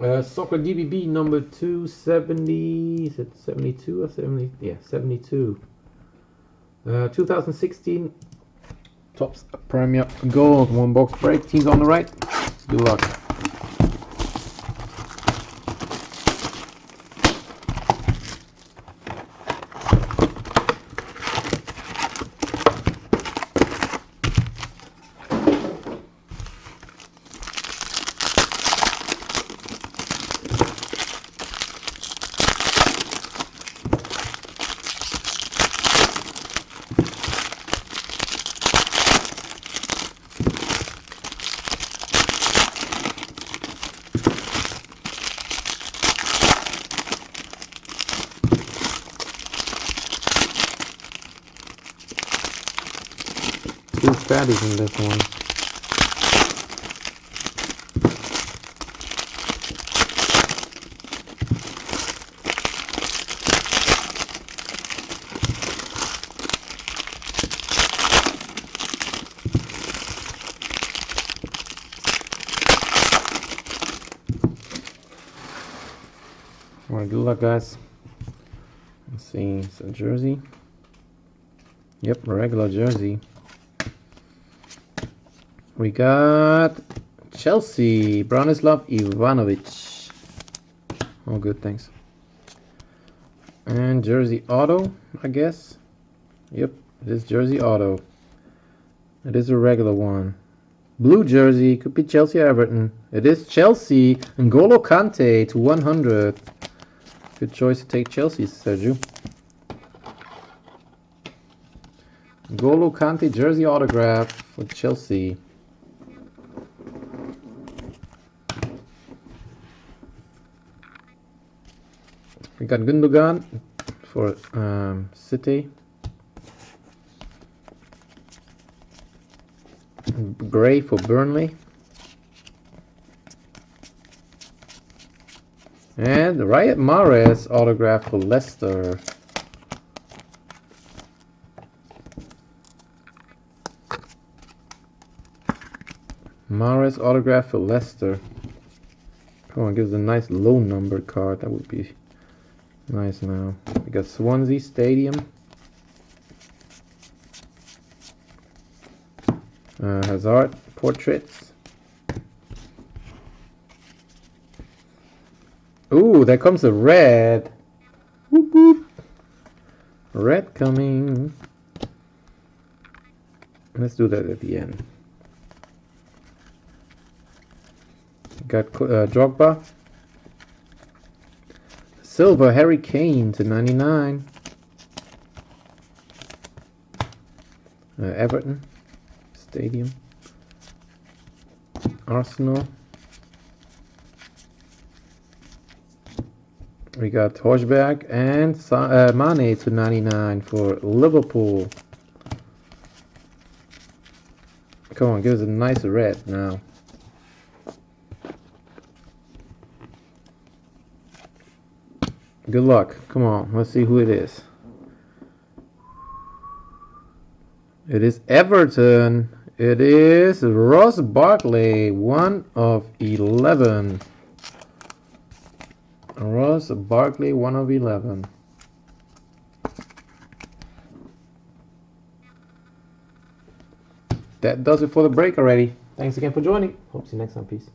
Soccer DBB number 270. Is it 72 or 70? Yeah, 72. 2016 Topps Premier Gold. One box break. Teams on the right. Good luck. Two fatties in this one. Alright, good luck, guys. Let's see, it's a jersey. Yep, a regular jersey. We got Chelsea, Branislav Ivanovic. Oh, good, thanks. And jersey auto, I guess. Yep, it is jersey auto. It is a regular one. Blue jersey, could be Chelsea or Everton. It is Chelsea. N'Golo Kante to 100. Good choice to take Chelsea, Sergio. N'Golo Kante jersey autograph for Chelsea. We got Gundogan for City. Gray for Burnley. And Riyad Mahrez autograph for Leicester. Mahrez autograph for Leicester. Come on, gives a nice low number card. That would be nice now. We got Swansea Stadium. Hazard portraits. Ooh, there comes a red. Whoop, whoop. Red coming. Let's do that at the end. Got Drogba. Silver Harry Kane to 99. Everton Stadium. Arsenal. We got Horsberg and Mane to 99 for Liverpool. Come on, give us a nice red now. Good luck. Come on, let's see who it is. It is Everton. It is Ross Barkley, 1 of 11. Ross Barkley, 1 of 11. That does it for the break already. Thanks again for joining. Hope to see you next time. Peace.